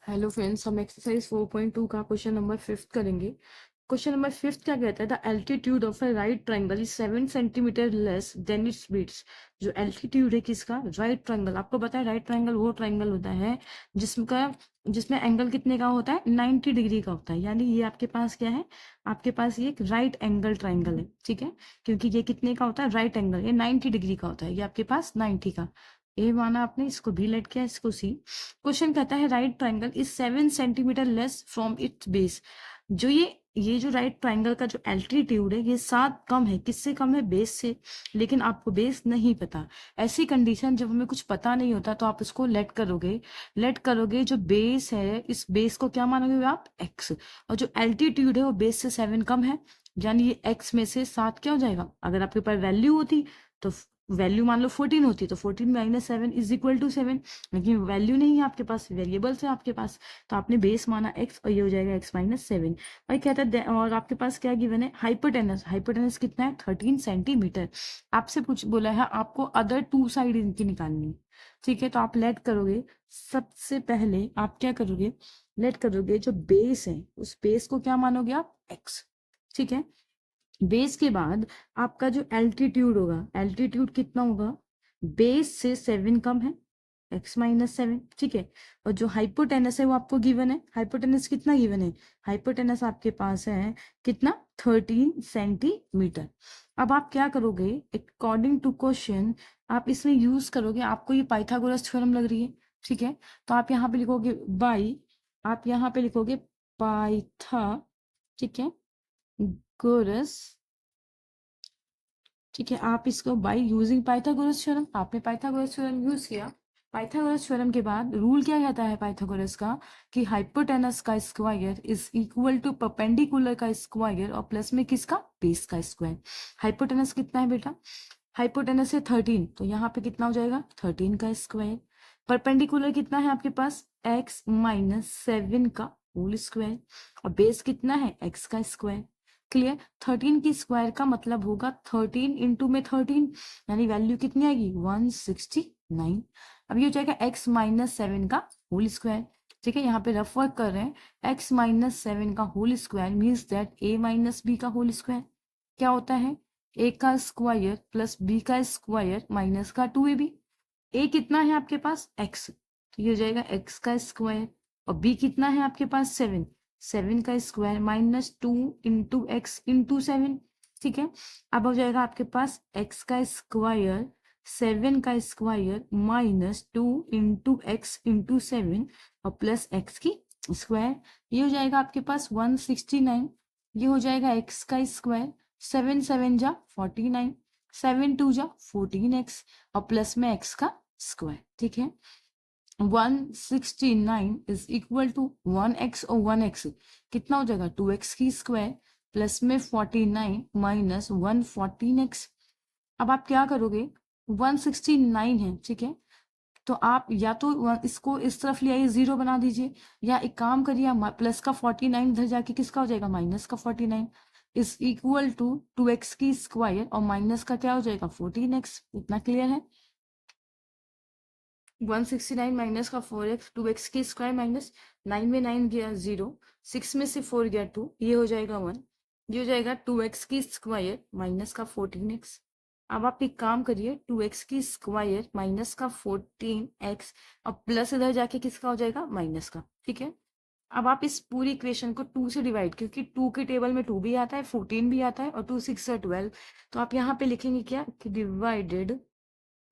Hello friends, हम exercise 4.2 का question number 5 करेंगे। क्वेश्चन नंबर 5 क्या कहता है? The altitude of a right triangle is 7 centimetre less than it's bits. जो एल्टीट्यूड है किसका? Right triangle. आपको पता है राइट ट्रायंगल वो ट्रायंगल होता है जिसमें एंगल कितने का होता है? 90 डिग्री का होता है। यानी ये आपके पास क्या है? आपके पास ये एक राइट एंगल ट्रायंगल है, ठीक है। क्योंकि ये कितने का होता है? Right angle. ये 90 डिग्री का होता है, ये आपके पास 90 का। ए माना आपने, इसको भी लेट किया, इसको सी। क्वेश्चन कहता है right triangle is 7 centimetre less from its base. जो ये जो राइट ट्राइंगल का जो एल्टीट्यूड है ये 7 कम है। किससे कम है? बेस से। लेकिन आपको बेस नहीं पता। ऐसी कंडीशन जब हमें कुछ पता नहीं होता तो आप इसको लेट करोगे। जो बेस है इस बेस को क्या मानोगे आप? एक्स। और जो एल्टीट्यूड है वो बेस से 7 कम है। यानी ये एक्स में से 7 क्या हो जाएगा? अगर आपके पास वैल्यू होती तो वैल्यू मान लो 14 होती तो 14 माइनस 7 इज इक्वल टू 7। लेकिन वैल्यू नहीं है आपके पास, वेरिएबल्स है आपके पास। तो आपने बेस माना x और ये हो जाएगा x माइनस 7। भाई कहता है और आपके पास क्या गिवन है? हाइपोटेनस। हाइपोटेनस कितना है? 13 सेंटीमीटर। आपसे पूछ बोला है आपको अदर टू साइड इनकी निकालनी है, ठीक है। तो आप लेट करोगे। सबसे पहले आप क्या करोगे? लेट करोगे जो बेस है उस बेस को क्या मानोगे आप? x, ठीक है। बेस के बाद आपका जो एल्टीट्यूड होगा, एल्टीट्यूड कितना होगा? बेस से 7 कम है, x माइनस 7, ठीक है। और जो हाइपोटेनस है वो आपको गिवन है। हाइपोटेनस कितना गिवन है? हाइपोटेनस आपके पास है कितना? 13 सेंटीमीटर। अब आप क्या करोगे? अकॉर्डिंग टू क्वेश्चन आप इसमें यूज करोगे। आपको ये पाइथागोरस थ्योरम लग रही है, ठीक है। तो आप यहाँ पे लिखोगे बाई, आप यहाँ पे लिखोगे पाइथा, ठीक है, गोरस, ठीक है। आप इसको बाय यूजिंग पाइथागोरस थ्योरम, आपने पाइथागोरस थ्योरम यूज किया। पाइथागोरस थ्योरम के बाद रूल क्या कहता है पाइथागोरस का? कि हाइपोटेनस का square is equal to perpendicular का स्क्वायर और प्लस में किसका? बेस का स्क्वायर। हाइपोटेनस कितना है बेटा? हाइपोटेनस है 13, तो यहाँ पे कितना हो जाएगा? 13 का स्क्वायर। परपेंडिकुलर कितना है आपके पास? x माइनस 7 का होल स्क्वायर। और बेस कितना है? x का स्क्वायर। क्लियर? 13 की स्क्वायर का मतलब होगा 13 इंटू में 13, यानी वैल्यू कितनी आएगी? 169। अब ये हो जाएगा x माइनस 7 का होल स्क्वायर, ठीक है। यहाँ पे रफ वर्क कर रहे हैं। x माइनस 7 का whole square means that a minus B का होल स्क्वायर क्या होता है? a का स्क्वायर प्लस b का स्क्वायर माइनस का 2ab। a कितना है आपके पास? x, तो ये हो जाएगा x का स्क्वायर। और b कितना है आपके पास? 7, 7 का square minus 2 into x into 7, ठीक है। अब हो जाएगा आपके पास x का स्क्वायर 7 का square minus 2 into x into 7 और प्लस x की स्क्वायर। ये हो जाएगा आपके पास 169। ये हो जाएगा x का स्क्वायर, 7 7 जा 49, 7 2 जा 14x और प्लस में x का स्क्वायर, ठीक है। 169 इज इक्वल टू 1x और 1x कितना हो जाएगा? 2x की स्क्वायर प्लस में 49 माइनस 114x। अब आप क्या करोगे? 169 है, ठीक है। तो आप या तो इसको इस तरफ ले आइए, 0 बना दीजिए, या एक काम करिए प्लस का 49 इधर जाके किसका हो जाएगा? माइनस का 49 इज इक्वल टू 2x की स्क्वायर और माइनस का क्या हो जाएगा? 14x। इतना क्लियर है? 169 माइनस का 4x, 2x की स्क्वायर माइनस 9 में 9 गया 0, 6 में से 4 गया 2, ये हो जाएगा 1। ये हो जाएगा 2x की स्क्वायर माइनस का 14x। अब आप एक काम करिए, 2x की स्क्वायर माइनस का 14x और प्लस इधर जाके किसका हो जाएगा? माइनस का, ठीक है। अब आप इस पूरी इक्वेशन को 2 से डिवाइड, क्योंकि 2 के टेबल में 2 भी आता है, 14 भी आता है और 2 6 12, तो आप यहाँ पे लिखेंगे क्या? कि डिवाइडेड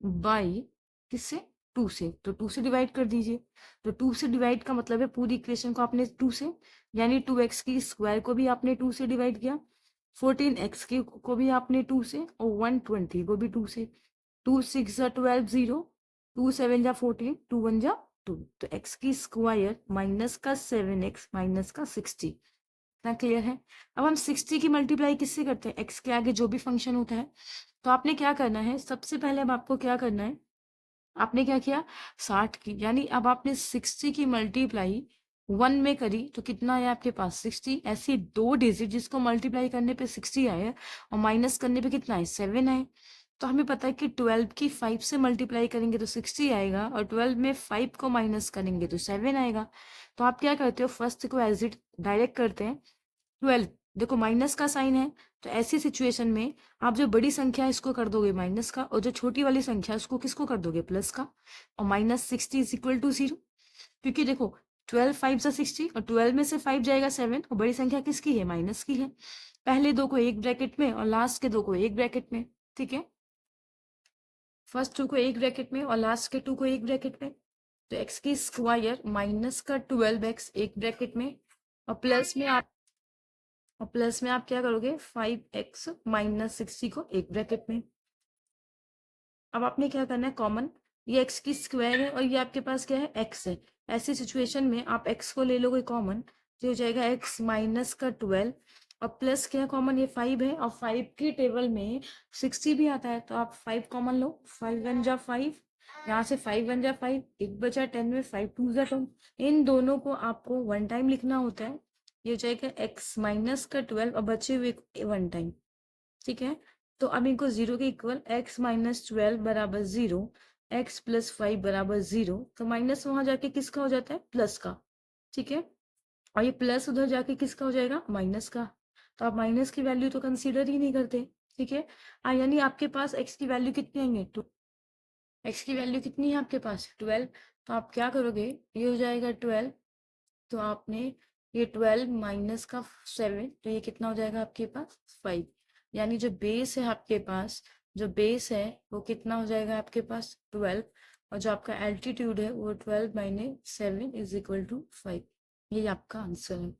बाई किससे? 2 से। तो 2 से डिवाइड कर दीजिए। तो 2 से डिवाइड का मतलब है पूरी इक्वेशन को आपने 2 से, यानी 2x की स्क्वायर को भी आपने 2 से डिवाइड किया, 14x की को भी आपने 2 से और 120 को भी 2 से। 2 6 जा 12 0, 2 7 जा 14, 2 1 जा 2, तो x की स्क्वायर माइनस का 7x माइनस का 60। इतना क्लियर है? अब हम 60 की मल्टीप्लाई किससे करते हैं? x के आगे जो भी फंक्शन होता है। तो आपने क्या करना है? सबसे पहले अब आपको क्या करना है? आपने क्या किया? 60 की, यानी अब आपने 60 की मल्टीप्लाई 1 में करी तो कितना आया आपके पास? 60। ऐसे दो डिजिट जिसको मल्टीप्लाई करने पे 60 आया और माइनस करने पे कितना है? 7 आए। तो हमें पता है कि 12 की 5 से मल्टीप्लाई करेंगे तो 60 आएगा, और 12 में 5 को माइनस करेंगे तो 7 आएगा। तो आप क्या करते हो, फर्स्ट को एग्जिट डायरेक्ट करते हैं। 12 देखो माइनस का साइन है, तो ऐसी सिचुएशन में आप जो बड़ी संख्या है इसको कर दोगे माइनस का, और जो छोटी वाली संख्या है उसको किसको कर दोगे, प्लस का। और -60 इज इक्वल टू 0, क्योंकि देखो 12 5 से 60, और 12 में से 5 जाएगा 7, और बड़ी संख्या किसकी है, माइनस की है। पहले दो को एक ब्रैकेट में और लास्ट के दो को एक ब्रैकेट में, ठीक है। फर्स्ट टू को एक ब्रैकेट में और लास्ट के टू को एक ब्रैकेट में। तो एक्स की स्क्वायर माइनस का 12x एक ब्रैकेट में, और प्लस में आप क्या करोगे, 5x -60 को एक ब्रैकेट में। अब आपने क्या करना है, कॉमन, ये x की स्क्वायर है और ये आपके पास क्या है, x है। ऐसी सिचुएशन में आप x को ले लोगे कॉमन, तो हो जाएगा x माइनस का 12, और प्लस क्या कॉमन, ये 5 है, और 5 की टेबल में 60 भी आता है, तो आप 5 कॉमन लो, 5 1 जा 5, यहाँ से 5 1 जा 5, एक बचा 10 में, 5 2 जा 10। इन दोनों को आपको वन टाइम लिखना होता है। ये हो जाएगा x माइनस का 12 और बचे हुए वन टाइम, ठीक है। तो अब इनको 0 के इक्वल, x -12 बराबर 0, x + 5 बराबर 0, तो माइनस वहां जाके किसका हो जाता है, प्लस का, ठीक है। और ये प्लस उधर जाके किसका हो जाएगा, माइनस का। तो आप माइनस की वैल्यू तो कंसीडर ही नहीं करते, ठीक है। यानी आपके पास x की वैल्यू कितनी आएंगे, x की वैल्यू कितनी है आपके पास, 12। तो आप क्या करोगे, ये हो जाएगा 12, तो आपने ये 12 माइनस का 7, तो ये कितना हो जाएगा आपके पास, 5। यानी जो बेस है आपके पास, जो बेस है वो कितना हो जाएगा आपके पास, 12, और जो आपका एल्टीट्यूड है वो 12 - 7 इज इक्वल टू 5। ये आपका आंसर है।